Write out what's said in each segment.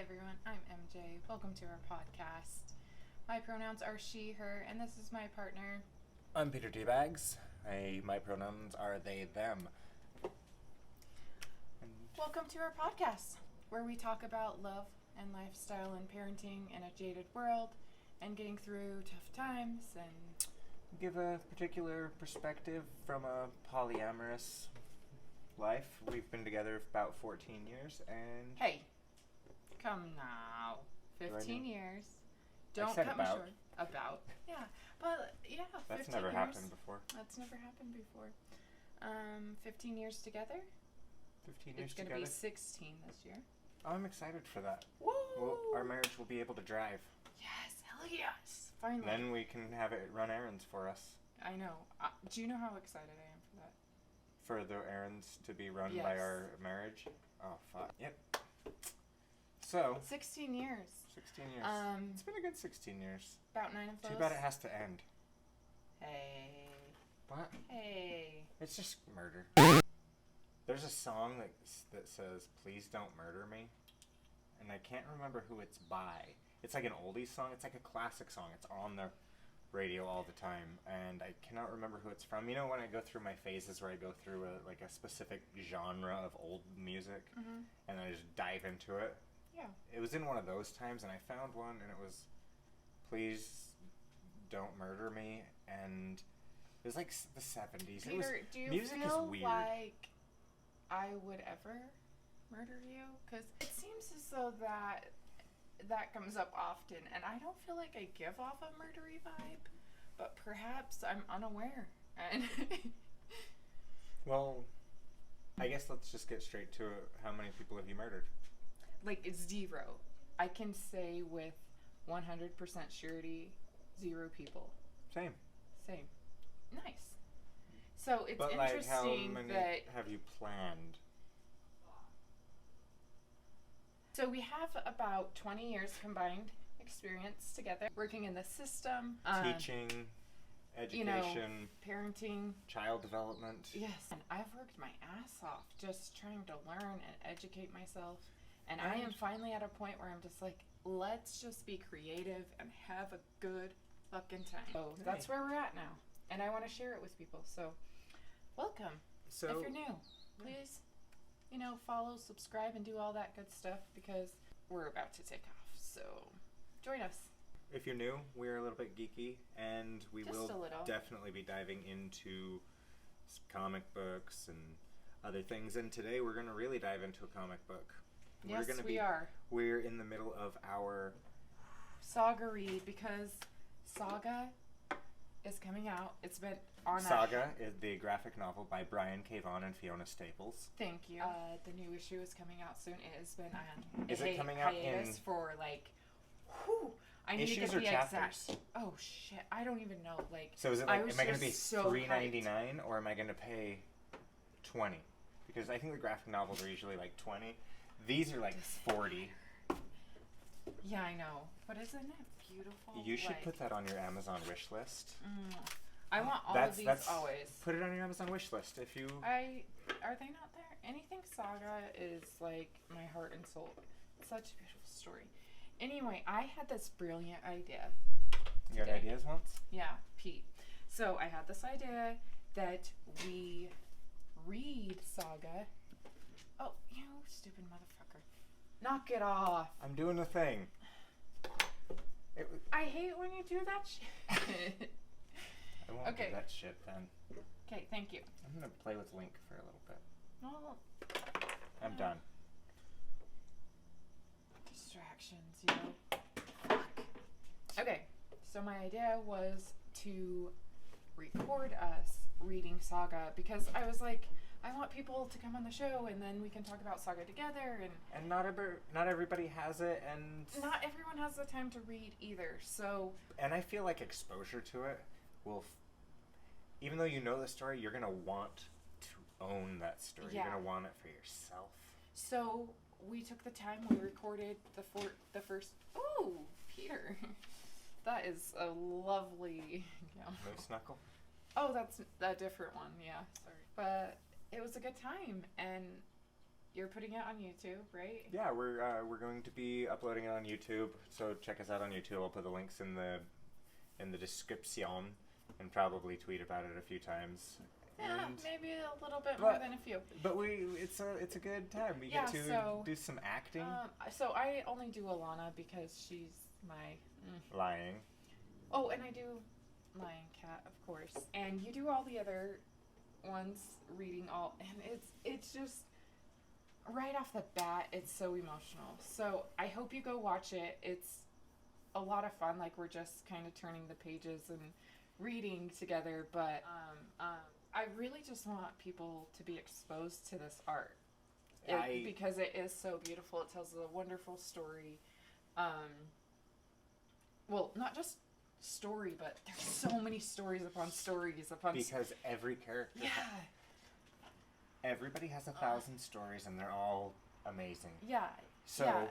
everyone, I'm MJ. Welcome to our podcast. My pronouns are she, her, and this is my partner. I'm Peter Teabags. My pronouns are they, them. And Welcome to our podcast, where we talk about love and lifestyle and parenting in a jaded world and getting through tough times and give a particular perspective from a polyamorous life. We've been together about 14 years and... Hey, come now. 15 years. Don't said cut me about. short. About. Yeah. But, yeah, 15 That's never years. happened before. That's never happened before. 15 years together. 15 years It's going together. to be 16 this year. Oh, I'm excited for that. Woo! Well, our marriage will be able to drive. Yes, hell yes. Finally. Then we can have it run errands for us. I know. Do you know how excited I am for that? For the errands to be run Yes. by our marriage. Oh, fuck. Yep. So, 16 years. 16 years. It's been a good 16 years. About 9 of those. Too bad it has to end. Hey. What? Hey. It's just murder. There's a song that says, "Please don't murder me," and I can't remember who it's by. It's like an oldie song. It's like a classic song. It's on the radio all the time, and I cannot remember who it's from. You know, when I go through my phases where I go through a specific genre of old music, and I just dive into it. Yeah. It was in one of those times, and I found one, and it was, "Please don't murder me," and it was like the 70s. Peter, do you music feel is weird. like I would ever murder you? Because it seems as though that comes up often, and I don't feel like I give off a murdery vibe, but perhaps I'm unaware. And Well, I guess let's just get straight to it. How many people have you murdered? like, it's 0. I can say with 100% surety, 0 people. Same. Same. Nice. So it's But like, how interesting many that... have you planned? So we have about 20 years combined experience together, working in the system. Teaching, education, Parenting. child development. Yes. And I've worked my ass off just trying to learn and educate myself. And I am finally at a point where I'm just like, let's just be creative and have a good fucking time. So that's where we're at now. And I want to share it with people. So welcome. So, If you're new, please, follow, subscribe, and do all that good stuff because we're about to take off. So join us. if you're new, we're a little bit geeky, and we Just will a little. definitely be diving into comic books and other things. And today we're going to really dive into a comic book. Yes, we're gonna we are. We're in the middle of our Saga read because Saga is coming out. It's been on Saga is the graphic novel by Brian K. Vaughan and Fiona Staples. Thank you. The new issue is coming out soon. It has been on Is it coming out hiatus in for like, I need to issues get or the chapters? exact. Oh shit! I don't even know. Like, So is it I like, was am I going to be just so $3.99 or am I going to pay $20? Because I think the graphic novels are usually like $20. These are like $40. Yeah, I know. But isn't it beautiful? You should Like, put that on your Amazon wish list. I want all of these always. Put it on your Amazon wish list if you. Are they not there? Anything Saga is like my heart and soul. Such a beautiful story. Anyway, I had this brilliant idea. You had ideas once? Yeah, Pete. So I had this idea that we read Saga. Oh, you stupid motherfucker. Knock it off. I'm doing the thing. I hate when you do that shit. I won't Okay. do that shit then. Okay, thank you. I'm going to play with Link for a little bit. No I'm done. distractions, Fuck. Okay, so my idea was to record us reading Saga because I was like, I want people to come on the show and then we can talk about Saga together. And not everybody has it, and Not everyone has the time to read either, so... And I feel like exposure to it will, even though you know the story, you're gonna want to own that story. Yeah. You're gonna want it for yourself. So we took the time, we recorded the first... Ooh, Peter. That is a lovely... Moose knuckle? Oh, that's a different one, yeah, sorry. But it was a good time, and you're putting it on YouTube, right? Yeah, we're going to be uploading it on YouTube, so check us out on YouTube. I'll put the links in the description, and probably tweet about it a few times. Yeah, And, maybe a little bit more than a few. But it's a good time. We get to do some acting. So I only do Alana because she's my Lying. Oh, and I do Lion Cat, of course. And you do all the other ones, reading all, and it's just right off the bat, it's so emotional. So I hope you go watch it. It's a lot of fun. Like, we're just kind of turning the pages and reading together, but I really just want people to be exposed to this art because it is so beautiful. It tells a wonderful story. Well, not just story, but there's so many stories upon stories upon. Because every character. Yeah. Everybody has 1,000 stories, and they're all amazing. Yeah. So,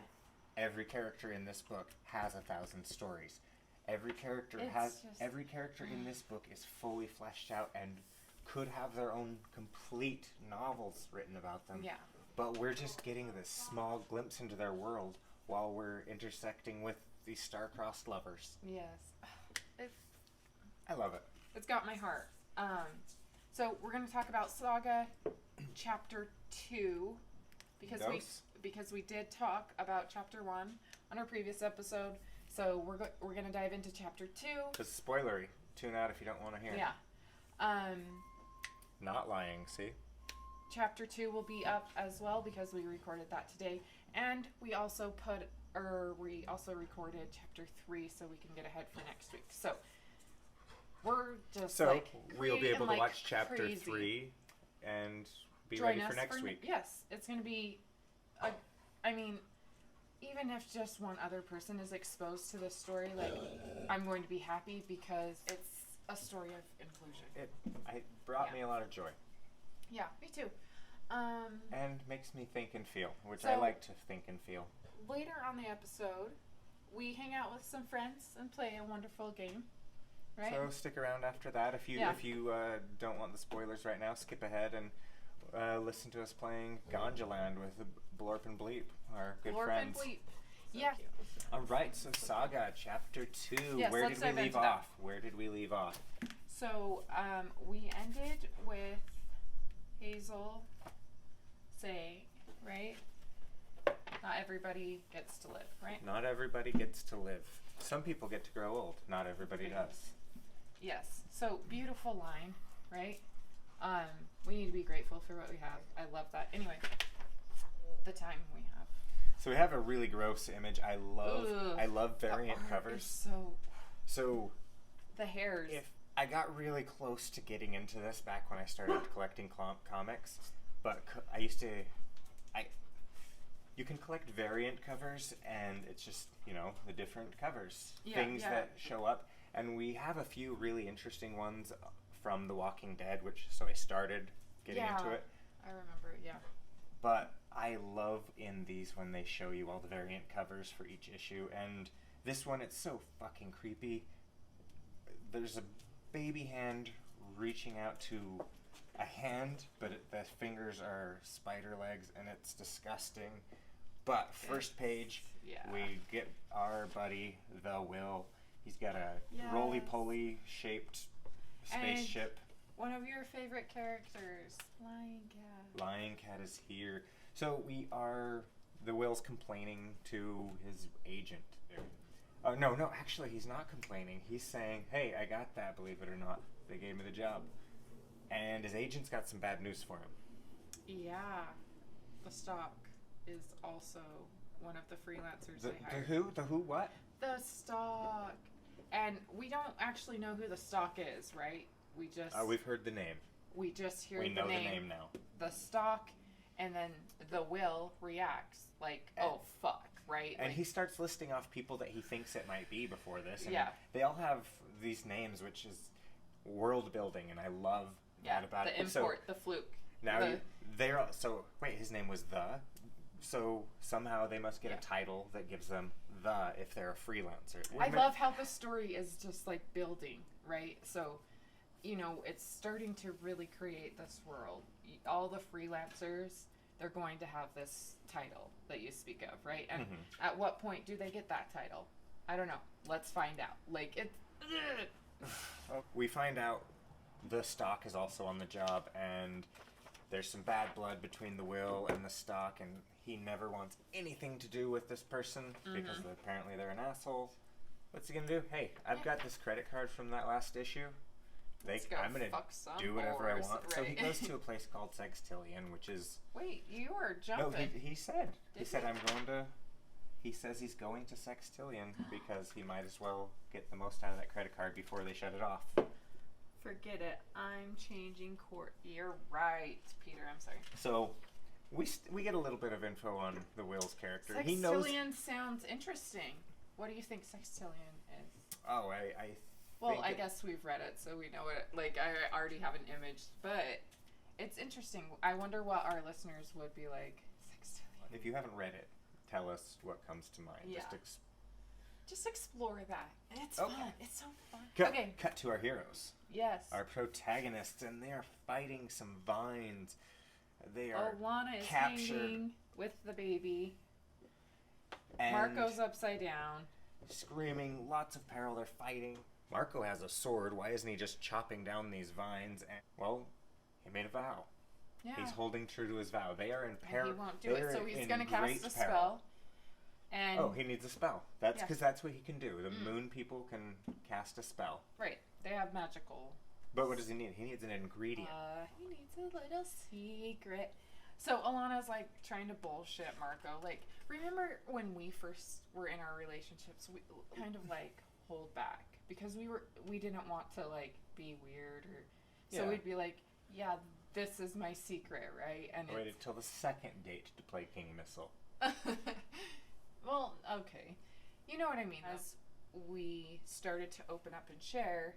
every character in this book has 1,000 stories. Every character in this book is fully fleshed out and could have their own complete novels written about them. Yeah. But we're just getting this small glimpse into their world while we're intersecting with these star-crossed lovers. Yes. I love it. It's got my heart. So we're going to talk about Saga Chapter 2 because we did talk about Chapter 1 on our previous episode. So we're going to dive into Chapter 2. It's spoilery. Tune out if you don't want to hear. Yeah. Not lying, see? Chapter 2 will be up as well because we recorded that today. And we also recorded Chapter 3 so we can get ahead for next week. So we're just we'll be able to watch Chapter crazy. 3 and be Join ready us for next week. Yes, it's going to be, even if just one other person is exposed to this story, I'm going to be happy because it's a story of inclusion. It brought me a lot of joy. Yeah, me too. And makes me think and feel, which I like to think and feel. Later on the episode, we hang out with some friends and play a wonderful game. Right? So stick around after that. If you don't want the spoilers right now, skip ahead and listen to us playing Ganjaland with Blorp and Bleep, our good friends. Blorp and Bleep. Yeah. All right, so Saga Chapter 2. Yes, Where did we leave off? Where did we leave off? So we ended with Hazel saying, right? Not everybody gets to live, right? Not everybody gets to live. Some people get to grow old. Not everybody does. Yes. So, beautiful line, right? We need to be grateful for what we have. I love that. Anyway, the time we have. So we have a really gross image. I love variant covers. So the hairs. If I got really close to getting into this back when I started collecting comics, but you can collect variant covers, and it's just, the different covers, things that show up. And we have a few really interesting ones from The Walking Dead, so I started getting into it. I remember, But I love in these when they show you all the variant covers for each issue. And this one, it's so fucking creepy. There's a baby hand reaching out to a hand, but the fingers are spider legs, and it's disgusting. But first page, we get our buddy, the Will. He's got a roly-poly shaped spaceship. And one of your favorite characters, Lion Cat. Lion Cat is here. So the Will's complaining to his agent. No, actually he's not complaining. He's saying, hey, I got that, believe it or not. They gave me the job. And his agent's got some bad news for him. Yeah. The Stock is also one of the freelancers they hired. The who what? The Stock. And we don't actually know who the Stock is, right? We've heard the name. We just hear the name. We know the name now. The Stock, and then the Will reacts oh, fuck, right? And he starts listing off people that he thinks it might be before this. And they all have these names, which is world building, and I love that about it. The import, the fluke. Now, his name was The. So somehow they must get a title that gives them The if they're a freelancer. I love how the story is just building, right? So, it's starting to really create this world. All the freelancers they're going to have this title that you speak of, right? And Mhm. at what point do they get that title? I don't know. Let's find out. Like, it's... We find out the stock is also on the job, and there's some bad blood between the will and the stock, and he never wants anything to do with this person because apparently they're an asshole. What's he gonna do? Hey, I've got this credit card from that last issue. I'm gonna do whatever I want. Right. So he goes to a place called Sextillion, which is... Wait, you are jumping. No, he said. He said, I'm going to... He says he's going to Sextillion because he might as well get the most out of that credit card before they shut it off. Forget it. I'm changing court. You're right, Peter. I'm sorry. So, we get a little bit of info on the Will's character. Sextillion sounds interesting. What do you think Sextillion is? Oh, I guess we've read it, so we know it. Like, I already have an image, but it's interesting. I wonder what our listeners would be like. Sextillion. If you haven't read it, tell us what comes to mind. Yeah. Just explore that. It's fun. It's so fun. Cut to our heroes. Yes. Our protagonists, and they are fighting some vines. They are Alana is captured hanging with the baby. And Marco's upside down. Screaming, lots of peril, they're fighting. Marco has a sword. Why isn't he just chopping down these vines? And, well, he made a vow. Yeah. He's holding true to his vow. They are in peril. He won't do it, so he's going to cast a spell. And he needs a spell. That's because that's what he can do. The moon people can cast a spell. Right. They have magical... But what does he need? He needs an ingredient. He needs a little secret. So Alana's like trying to bullshit Marco. Like, remember when we first were in our relationships, we kind of like hold back because we didn't want to like be weird or so we'd be like, yeah, this is my secret, right? And waited till the second date to play King Missile. Well, okay. You know what I mean. As we started to open up and share,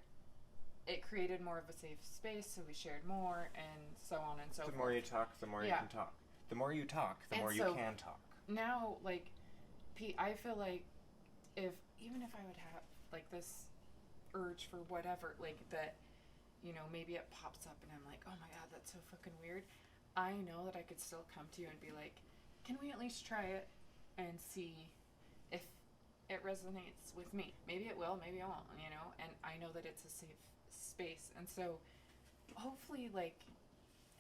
it created more of a safe space, so we shared more, and so on and so forth. The more you talk, the more you can talk. The more you talk, the more you can talk. Now, like, Pete, I feel like even if I would have, like, this urge for whatever, like, that, you know, maybe it pops up and I'm like, oh my god, that's so fucking weird, I know that I could still come to you and be like, can we at least try it and see if it resonates with me? Maybe it will, maybe it won't, you know? And I know that it's a safe space, and so hopefully like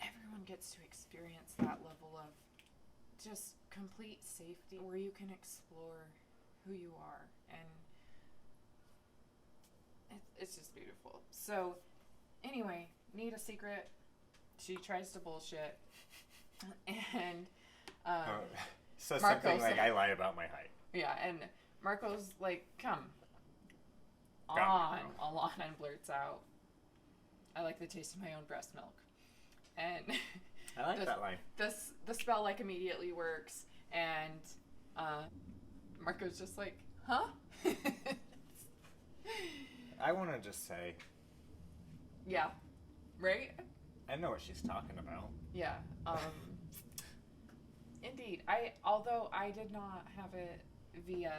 everyone gets to experience that level of just complete safety where you can explore who you are, and it's just beautiful. So anyway, need a secret. She tries to bullshit and so something like, I lie about my height. Yeah, and Marco's like, come on. Alana blurts out, I like the taste of my own breast milk. And I like that line. The spell like immediately works, and Marco's just like, huh? I want to just say, yeah, right? I know what she's talking about. Yeah. Indeed. Although I did not have it via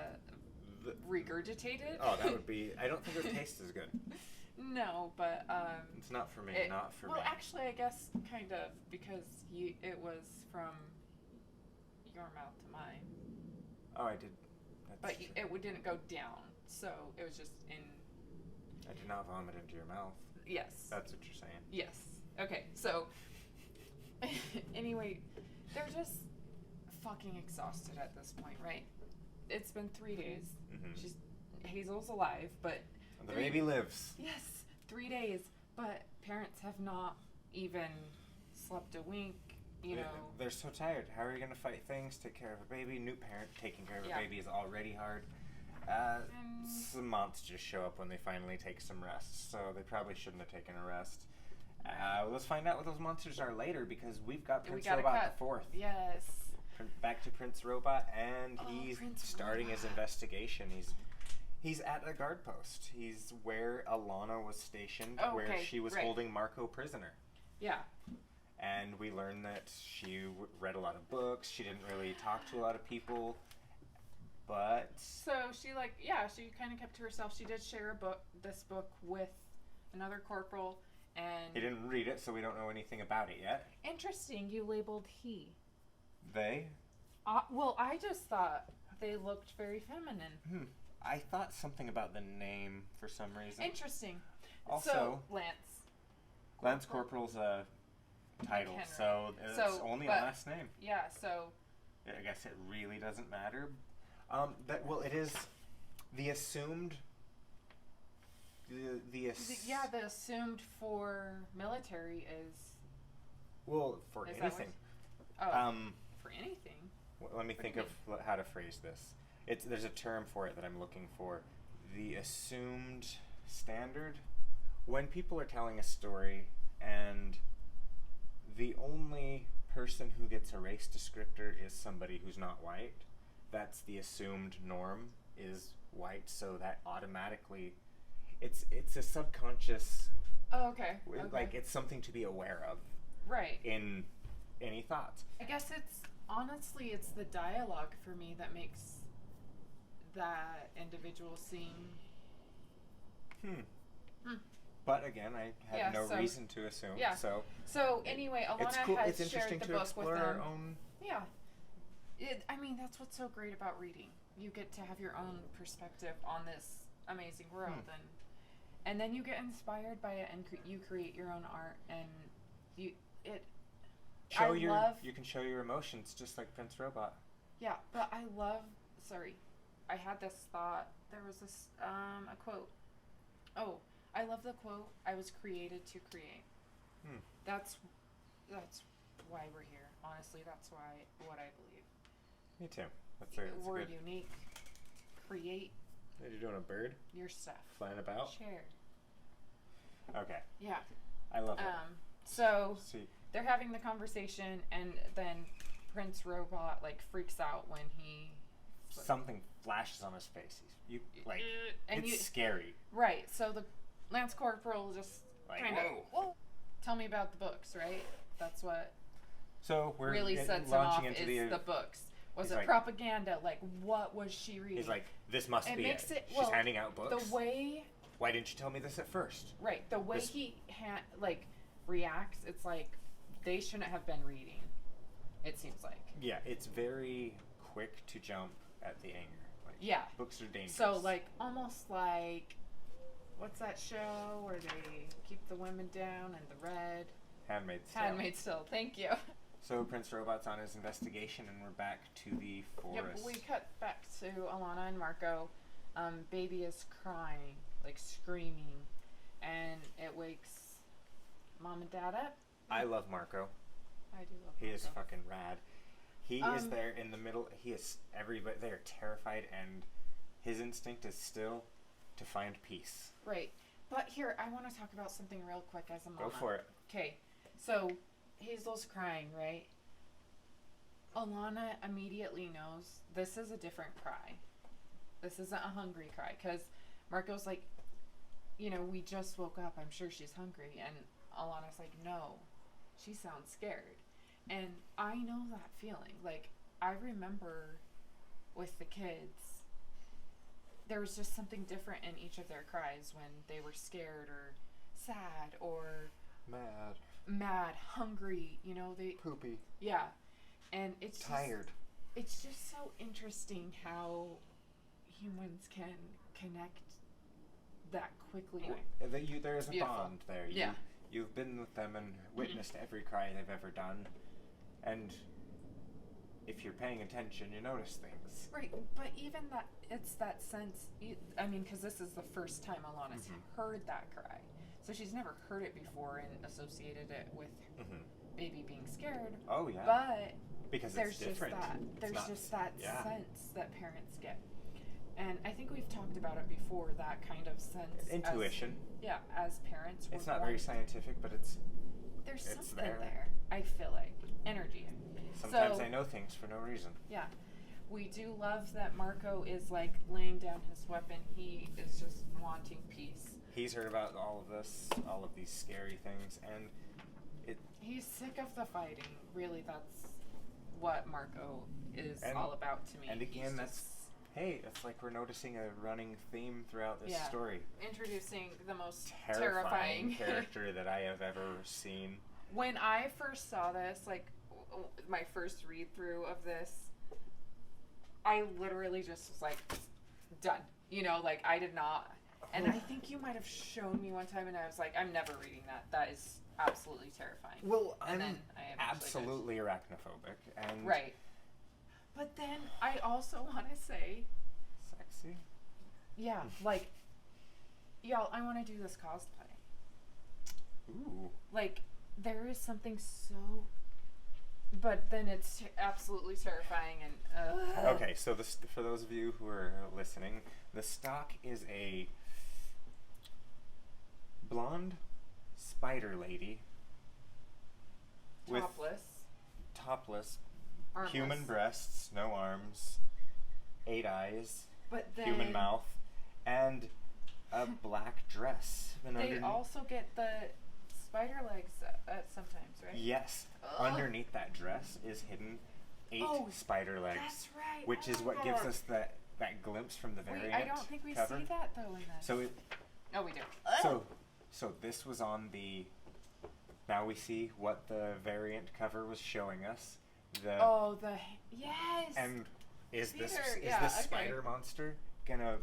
regurgitated. Oh, that would be... I don't think it would taste as good. No, but... it's not for me, not for me. Well, actually, I guess kind of, because it was from your mouth to mine. Oh, I did. But it didn't go down, so it was just in... I did not vomit into your mouth. Yes. That's what you're saying. Yes. Okay, so... Anyway, they're just fucking exhausted at this point, right? It's been 3 days. Mm-hmm. Hazel's alive, but... The baby lives. Yes, 3 days. But parents have not even slept a wink, you know. They're so tired. How are you going to fight things, take care of a baby? New parent taking care of a baby is already hard. Some months just show up when they finally take some rest, so they probably shouldn't have taken a rest. Let's find out what those monsters are later, because we've got Prince Robot the 4th. Yes. Back to Prince Robot, and he's starting his investigation. He's at a guard post. He's where Alana was stationed, where she was holding Marco prisoner. Yeah. And we learn that she read a lot of books. She didn't really talk to a lot of people, but... So she she kind of kept to herself. She did share this book with another corporal, and... He didn't read it, so we don't know anything about it yet. Interesting, you labeled he. They? Well, I just thought they looked very feminine. I thought something about the name for some reason. Interesting. Also, so, Lance Corporal's a title, Henry. so it's only a last name. Yeah, so... I guess it really doesn't matter. It is the assumed... The assumed for military is... Well, for anything. For anything? Well, let me think of how to phrase this. There's a term for it that I'm looking for. The assumed standard. When people are telling a story and the only person who gets a race descriptor is somebody who's not white, that's the assumed norm is white, so that automatically it's a subconscious like it's something to be aware of. Right. In any thoughts. I guess it's the dialogue for me that makes that individual seem But again, I had no reason to assume. Yeah. So anyway, Alana has shared the book with them. Our own. Yeah. That's what's so great about reading. You get to have your own perspective on this amazing world, and then you get inspired by it, and you create your own art, and you can show your emotions just like Prince Robot. Yeah, but I had this thought. There was this a quote. Oh, I love the quote. I was created to create. That's why we're here. Honestly, that's what I believe. Me too. We're unique. Create. Are you doing a bird? Your stuff. Flying about? Share. Okay. Yeah. I love it. So they're having the conversation, and then Prince Robot freaks out when something flashes on his face. It's scary. Right. So the Lance Corporal just kind of tell me about the books, right? That's what really sets him off is the books. Was it propaganda? What was she reading? He's like, this must be it. She's handing out books. The way... Why didn't you tell me this at first? Right. The way he reacts, it's like they shouldn't have been reading. It seems like. Yeah, it's very quick to jump at the anger. Books are dangerous. So almost like, what's that show where they keep the women down and the red? Handmaid's Tale. Thank you. So Prince Robot's on his investigation, and we're back to the forest. Yep, we cut back to Alana and Marco. Baby is crying, screaming, and it wakes Mom and Dad up. I love Marco. I do love Marco. He is fucking rad. He is there in the middle. Everybody, they are terrified, and his instinct is still to find peace. Right. But here, I want to talk about something real quick as a mama. Go for it. Okay. So, Hazel's crying, right? Alana immediately knows this is a different cry. This isn't a hungry cry. Because Marco's like, we just woke up. I'm sure she's hungry. And Alana's like, no. She sounds scared. And I know that feeling. I remember with the kids, there was just something different in each of their cries when they were scared or sad or mad, hungry, they poopy. Yeah. And it's tired. It's just so interesting how humans can connect that quickly. There is a bond there. You've been with them and witnessed every cry they've ever done, and if you're paying attention, you notice things. Right, but even that, it's that sense, because this is the first time Alana's heard that cry. So she's never heard it before and associated it with baby being scared. Oh, yeah. But because it's different. There's just that sense that parents get. And I think we've talked about it before, that kind of sense. Intuition. As parents. It's not very scientific, but there's something there. I feel like. Energy. Sometimes I know things for no reason. Yeah. We do love that Marco is laying down his weapon. He is just wanting peace. He's heard about all of these scary things, and he's sick of the fighting. Really, that's what Marco is all about to me. And again, it's like we're noticing a running theme throughout this story. Introducing the most terrifying character that I have ever seen. When I first saw this, my first read through of this, I literally just was like, done. You know, like I did not. And I think you might have shown me one time, and I was like, I'm never reading that. That is absolutely terrifying. Well, and I'm then I absolutely arachnophobic, and right. But then I also want to say, sexy. Yeah, like, y'all, I want to do this cosplay. Ooh. Like, there is something so, but then it's absolutely terrifying and. Okay, so for those of you who are listening, the stock is a blonde spider lady topless, armless. human breasts, no arms, 8 eyes, but then human mouth, and a black dress. And they also get the spider legs sometimes, right? Yes. Underneath that dress is hidden 8 spider legs. That's right. Which is what gives us that glimpse from the variant I don't think we cover. see that though in this. So we do. So this was on the. Now we see what the variant cover was showing us. Yes. And is Peter, this spider monster gonna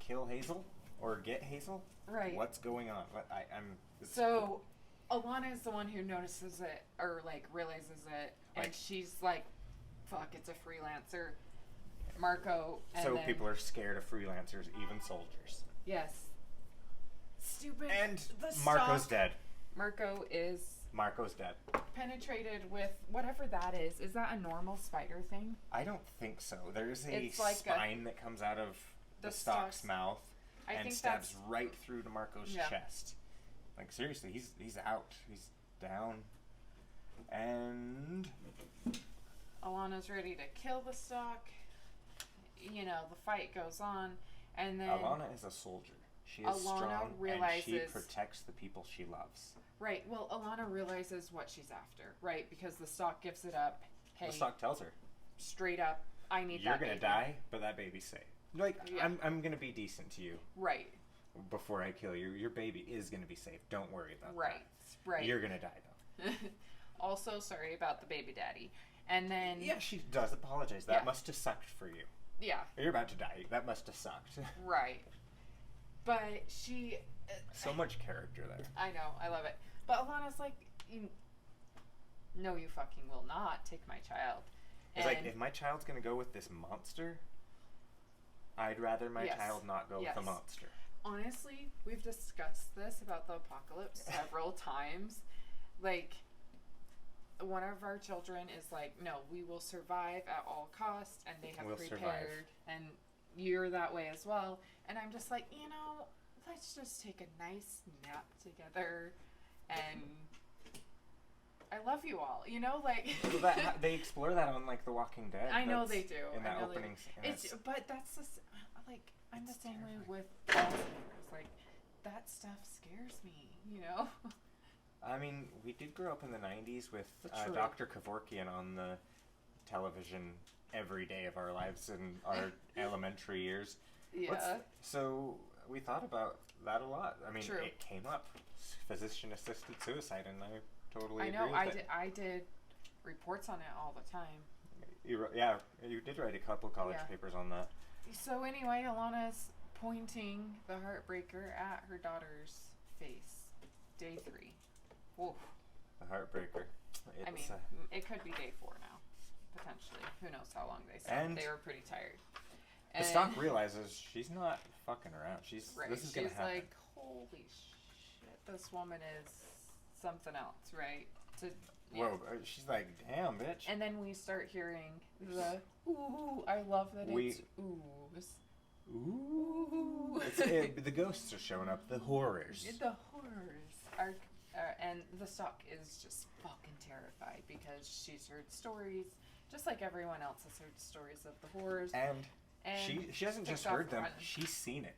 kill Hazel or get Hazel? Right. What's going on? So Alana is the one who notices it or like realizes it, and she's like, "Fuck, it's a freelancer." Marco. And people are scared of freelancers, even soldiers. Yes. Stupid. And Marco's dead. Marco's dead. Penetrated with whatever that is. Is that a normal spider thing? I don't think so. There's a spine that comes out of the stock's mouth and stabs right through to Marco's chest. Like seriously, he's out. He's down. And Alana's ready to kill the stock. You know, the fight goes on, and then Alana is a soldier. She is strong, and she protects the people she loves. Right. Well, Alana realizes what she's after, right? Because the stock gives it up. Hey, the stock tells her straight up, I need You're that gonna baby. die, but that baby's safe. Like, I'm gonna be decent to you. Right. Before I kill you, your baby is gonna be safe. Don't worry about that. Right. You're gonna die though. Also, sorry about the baby daddy. And then she does apologize. That must have sucked for you. Yeah. You're about to die. That must have sucked. Right. But she... so much character there. I know. I love it. But Alana's like, no, you fucking will not take my child. It's like, if my child's going to go with this monster, I'd rather my child not go with the monster. Honestly, we've discussed this about the apocalypse several times. Like, one of our children is like, no, we will survive at all costs, and they have prepared, and you're that way as well. And I'm just like, let's just take a nice nap together, and I love you all, like. Well, they explore that on like The Walking Dead. I know they do. In that opening scene. But that's I'm the same way with Alzheimer's. Like, that stuff scares me, I mean, we did grow up in the 90s with Dr. Kevorkian on the television every day of our lives in our elementary years. Yeah. So we thought about that a lot. I mean, True. It came up. Physician-assisted suicide, and I totally agree with it. I did reports on it all the time. You did write a couple college papers on that. So anyway, Alana's pointing the heartbreaker at her daughter's face. Day 3. Oof. The heartbreaker. It could be day 4 now, potentially. Who knows how long they said. They were pretty tired. The stock realizes she's not fucking around. This is gonna happen. She's like, holy shit, this woman is something else, right? Whoa, she's like, damn, bitch. And then we start hearing the ooh. I love that it's oohs. Ooh. The ghosts are showing up. The horrors. The horrors are, and the stock is just fucking terrified because she's heard stories, just like everyone else has heard stories of the horrors. And she hasn't just heard them. She's seen it.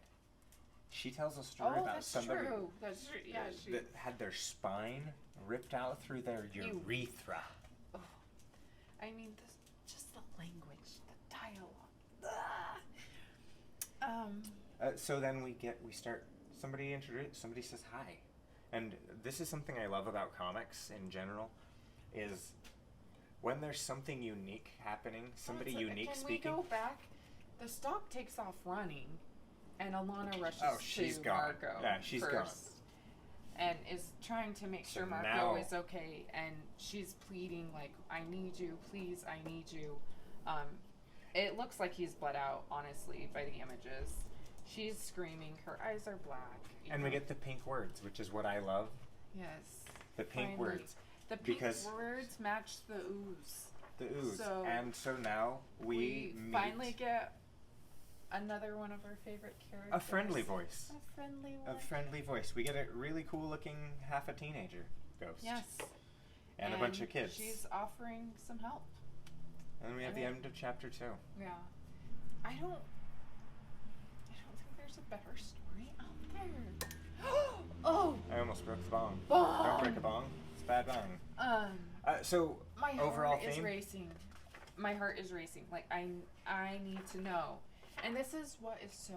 She tells a story about somebody that had their spine ripped out through their urethra. Oh. I mean, just the language, the dialogue. So then somebody says hi. And this is something I love about comics in general, is when there's something unique happening, somebody unique speaking. Can we go back? The stock takes off running, and Alana rushes she's to gone. Marco. Yeah, she's first, gone. And is trying to make sure Marco now- is okay, and she's pleading like, "I need you, please, I need you." It looks like he's bled out, honestly, by the images. She's screaming. Her eyes are black. And we get the pink words, which is what I love. Yes. The pink Finally. words. The pink Because- words match the ooze. The ooze. So and so now we meet finally get another one of our favorite characters. a friendly voice. A friendly A one. friendly voice. We get a really cool looking half a teenager ghost. Yes. And a bunch of kids. She's offering some help. And we have the end of chapter 2. Yeah. I don't think there's a better story out there. Oh! I almost broke the bong. Bong! Don't break a bong. It's a bad bong. So My overall heart is theme. racing. My heart is racing. Like, I need to know. And this is what is so,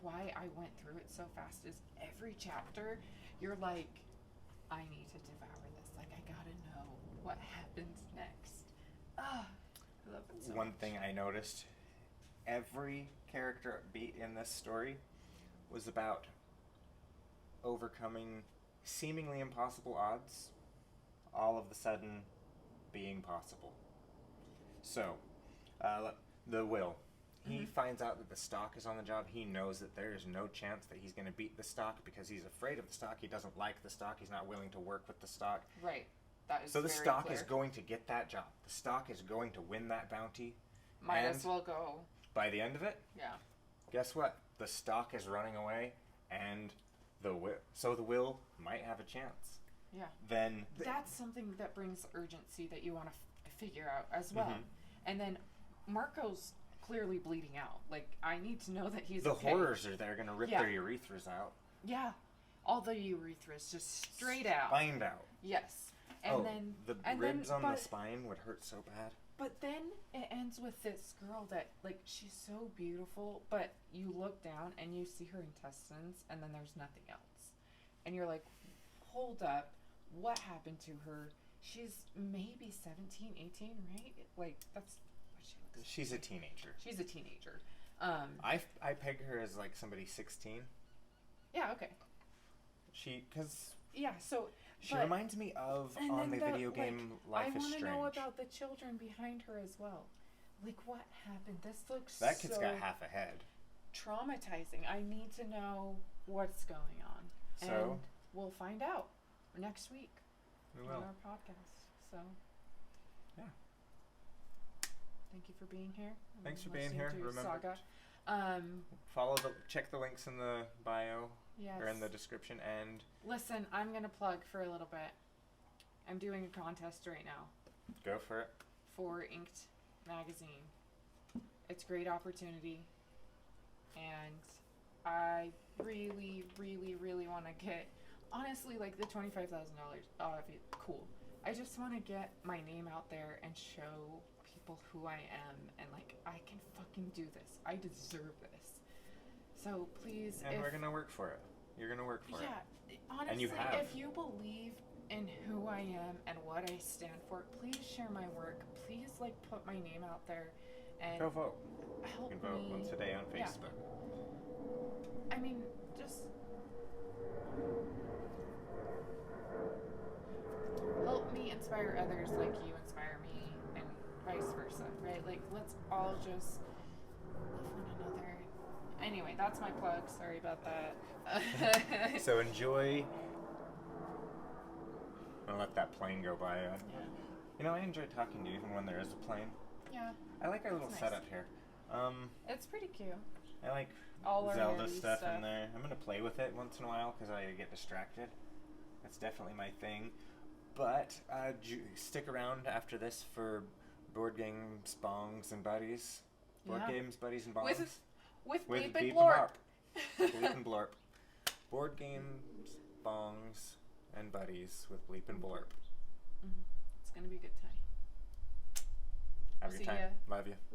why I went through it so fast, is every chapter, you're like, I need to devour this. Like, I gotta know what happens next. I love it so One much. thing I noticed, every character beat in this story was about overcoming seemingly impossible odds, all of a sudden being possible. So, the Will. He finds out that the stock is on the job. He knows that there is no chance that he's going to beat the stock because he's afraid of the stock. He doesn't like the stock. He's not willing to work with the stock. Right. That is So the very stock clear. is going to get that job. The stock is going to win that bounty. Might and as well go. by the end of it, Yeah. guess what? The stock is running away, and the Will might have a chance. Yeah. Then That's something that brings urgency that you want to figure out as well. Mhm. And then Marco's clearly bleeding out. Like, I need to know that he's the okay. horrors are there, going to rip Yeah. their urethras out. Yeah. All the urethras just straight out. Find out. Yes. And then the and ribs then, on the but- spine would hurt so bad. But then it ends with this girl that, like, she's so beautiful, but you look down and you see her intestines, and then there's nothing else. And you're like, hold up, what happened to her? She's maybe 17, 18, right? Like, that's what she looks like. She's a teenager. She's a teenager. I peg her as like somebody 16. Yeah, okay. Because So she but- reminds me of and on the then video game Life I is want to Strange. know about the children behind her as well. Like, what happened? This looks That kid's so got half a head. traumatizing. I need to know what's going on. So? And we'll find out next week We on will. our podcast. So, Yeah. thank you for being here. and Thanks for being listening here. to Remember, Saga. check the links in the bio Yes. or in the description, and Listen, I'm going to plug for a little bit. I'm doing a contest right now go for it. for Inked magazine. It's a great opportunity, and I really, really, really want to get, honestly, like the $25,000. Cool. I just want to get my name out there and show people who I am, and like, I can fucking do this. I deserve this. So please, And we're gonna work for it. You're gonna work for it. Honestly, And you have. if you believe in who I am and what I stand for, please share my work. Please, like, put my name out there and Go vote. help You can vote me. once a day on Yeah. Facebook. I mean, just help me inspire others like you inspire me, and vice versa, right? Like, let's all just love one another. Anyway, that's my plug. Sorry about that. So enjoy. I'm gonna let that plane go by. You know, I enjoy talking to you even when there is a plane. Yeah, I like our little nice. setup here. it's pretty cute. I like All our Zelda nerdy stuff in there. I'm gonna play with it once in a while because I get distracted. That's definitely my thing. But stick around after this for board games, bongs, and buddies. Board Yeah. games, buddies, and bongs. With With Bleep Bleep and and Blorp. Bleep and Blorp. Board games, bongs, and buddies with Bleep and Blorp. It's gonna be a good time. Have a See good time. ya. Love you.